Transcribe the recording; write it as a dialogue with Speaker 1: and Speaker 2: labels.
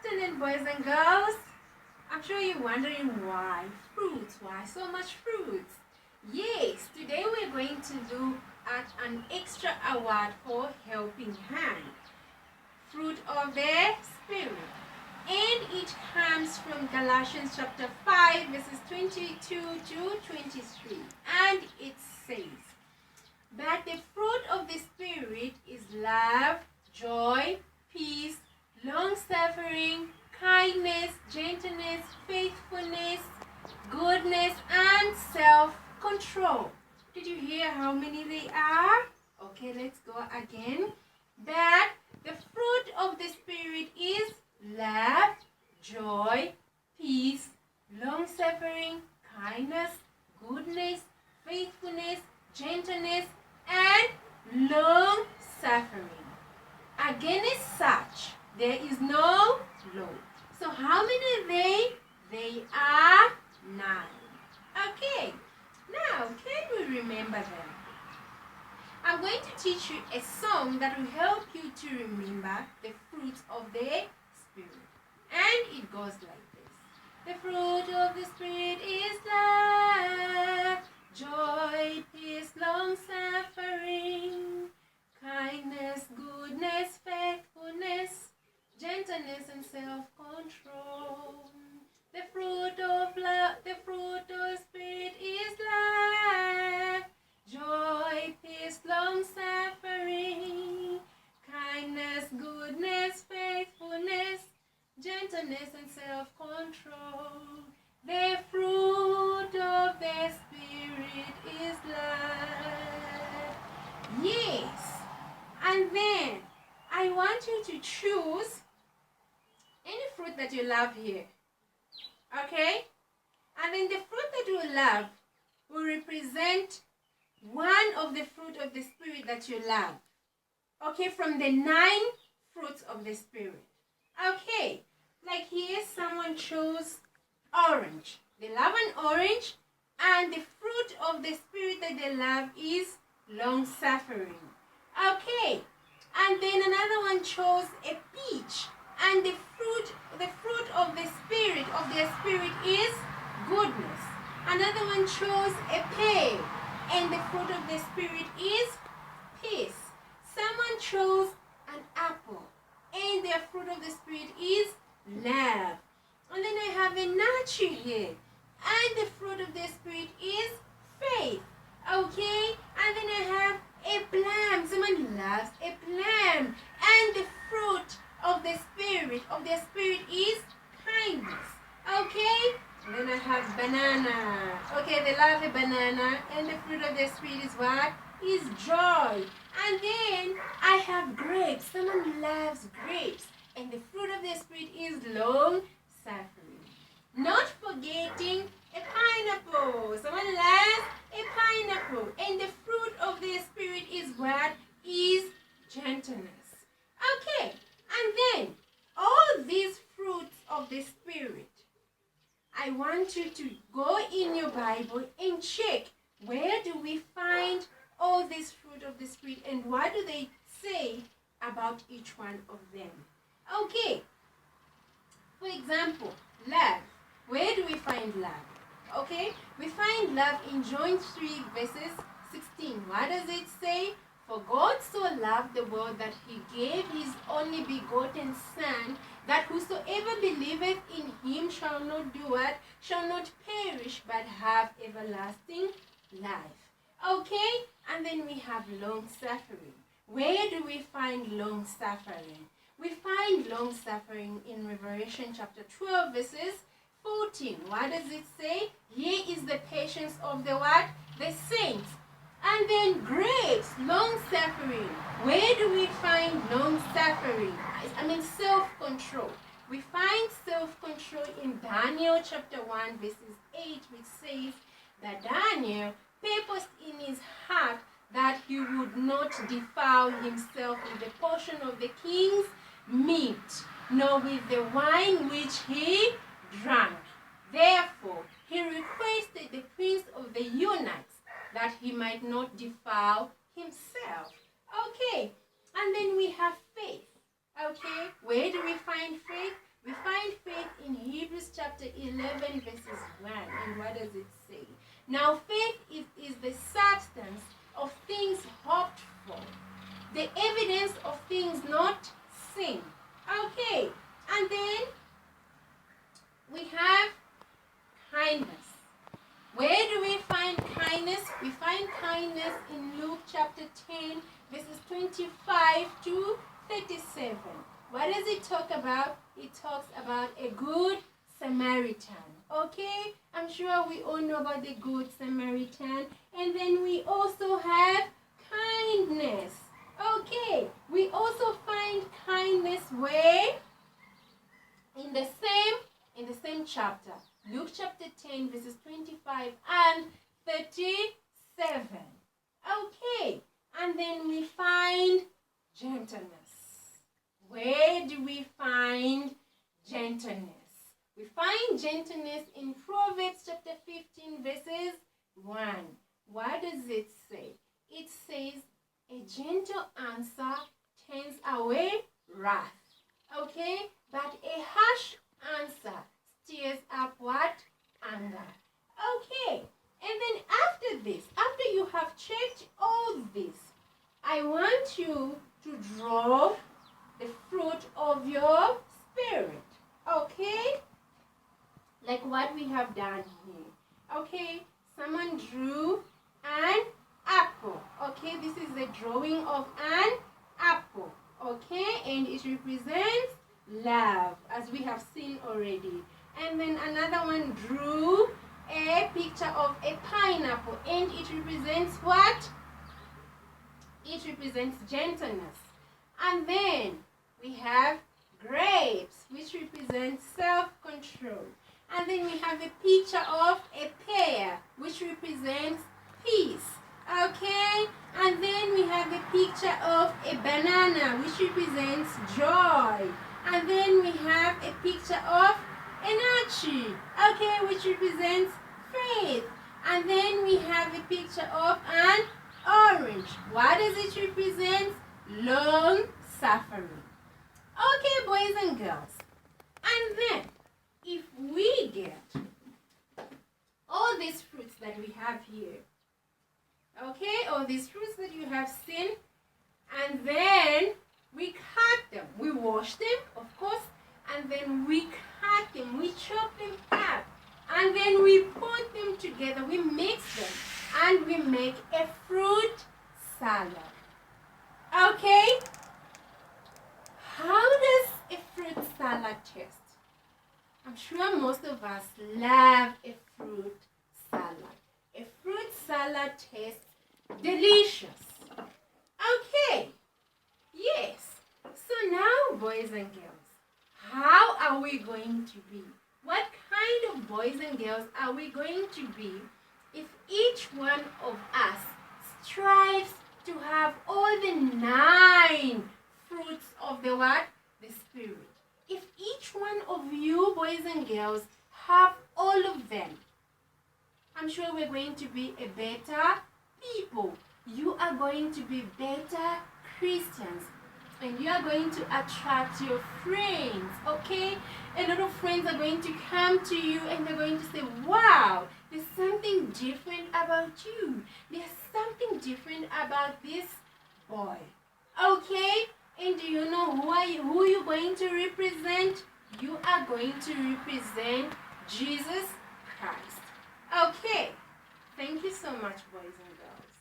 Speaker 1: afternoon, boys and girls. I'm sure you're wondering why fruits, why so much fruits? Yes, today we're going to look at an extra award for helping hand, fruit of the Spirit. And it comes from Galatians chapter 5 verses 22 to 23. And it says, "But the fruit of the Spirit is love, joy, peace, long-suffering, kindness, gentleness, faithfulness, goodness, and self-control." Did you hear how many they are? Okay, let's go again. That the fruit of the Spirit is love, joy, peace, long-suffering, kindness, goodness, faithfulness, gentleness, and long-suffering. Against such, there is no law. So how many are they? They are 9. Okay, now can we remember them? I'm going to teach you a song that will help you to remember the fruits of the Spirit. And it goes like this. The fruit of the Spirit is love, joy, peace, long-suffering, kindness, goodness, faithfulness, gentleness, and self-control. The fruit of the Spirit is love, joy, peace, long-suffering, kindness, goodness, faithfulness, gentleness, and self-control. The fruit of the Spirit is love. Yes. And then I want you to choose any fruit that you love here. Okay? And then the fruit that you love will represent one of the fruit of the Spirit that you love. Okay, from the 9 fruits of the Spirit. Okay, like here someone chose orange. They love an orange, and the fruit of the Spirit that they love is long-suffering. Okay, and then another one chose a peach, and the fruit of the Spirit is goodness. Another one chose a pear, and the fruit of the Spirit is peace. Someone chose an apple, and their fruit of the Spirit is love. And then I have a nacho here, and the fruit of the Spirit is faith. Okay, and then I have a plum. Someone loves a plum, and the fruit of the Spirit is kindness. Okay, and then I have banana. Okay, they love a banana, and the fruit of the Spirit is what? Is joy. And then I have grapes. Someone loves grapes, and the fruit of the Spirit is long-suffering. Not forgetting a pineapple. Someone loves a pineapple, and the fruit of the Spirit is what? Is gentleness. Okay, and then all these fruits of the Spirit, I want you to go in your Bible and check where do we find all these fruit of the Spirit and what do they say about each one of them. Okay, for example, love. Where do we find love? Okay, we find love in John 3 verses 16. What does it say? For God so loved the world that he gave his only begotten Son, that whosoever believeth in him shall not do what? Shall not perish, but have everlasting life. Okay? And then we have long-suffering. Where do we find long-suffering? We find long-suffering in Revelation chapter 12 verses 14. What does it say? Here is the patience of the what? The saints. And then grapes, long-suffering. Where do we find long-suffering? Self-control. We find self-control in Daniel chapter 1 verses 8, which says that Daniel purposed in his heart that he would not defile himself with the portion of the king's meat, nor with the wine which he drank. Therefore, he requested the prince of the eunuchs that he might not defile himself. Okay, and then we have faith. Okay, where do we find faith? We find faith in Hebrews chapter 11 verses 1. And what does it say? Now faith is the substance of things hoped for, the evidence of things not seen. Okay, and then we have kindness. Where do we find kindness? We find kindness in Luke chapter 10 verses 25 to 37. What does it talk about? It talks about a good Samaritan. Okay, I'm sure we all know about the good Samaritan. And then we also have kindness. Okay, we also find kindness where? In the same chapter. Luke chapter 10 verses 25 and 37. Okay, and then we find gentleness. Where do we find gentleness? We find gentleness in Proverbs chapter 15 verses 1. What does it say? It says, a gentle answer turns away wrath. Okay? But a harsh answer stirs up what? Anger. Okay. And then after this, after you have checked all this, I want you to draw the fruit of your spirit. Okay? Like what we have done here. Okay? Someone drew an apple. Okay? This is the drawing of an apple. Okay? And it represents love, as we have seen already. And then another one drew a picture of a pineapple, and it represents what? It represents gentleness. And then we have grapes, which represents self-control. And then we have a picture of a pear, which represents peace. Okay? And then we have a picture of a banana, which represents joy. And then we have a picture of an archie, okay, which represents faith. And then we have a picture of an orange. What does it represent? Long suffering. Okay, boys and girls. And then, if we get all these fruits that we have here, okay, all these fruits that you have seen, and then we cut them, we wash them, of course, and then we cut them, we chop them up, and then we put them together, we mix them, and we make a fruit salad. Okay? How does a fruit salad taste? I'm sure most of us love a fruit salad. A fruit salad tastes delicious. Okay. Yes. So now, boys and girls, how are we going to be? What kind of boys and girls are we going to be if each one of us strives to have all the 9 fruits of the what? The Spirit. If each one of you, boys and girls, have all of them, I'm sure we're going to be a better people. You are going to be better Christians. And you are going to attract your friends, okay? A lot of friends are going to come to you and they're going to say, wow, there's something different about you. There's something different about this boy, okay? And do you know who you're going to represent? You are going to represent Jesus Christ. Okay. Thank you so much, boys and girls.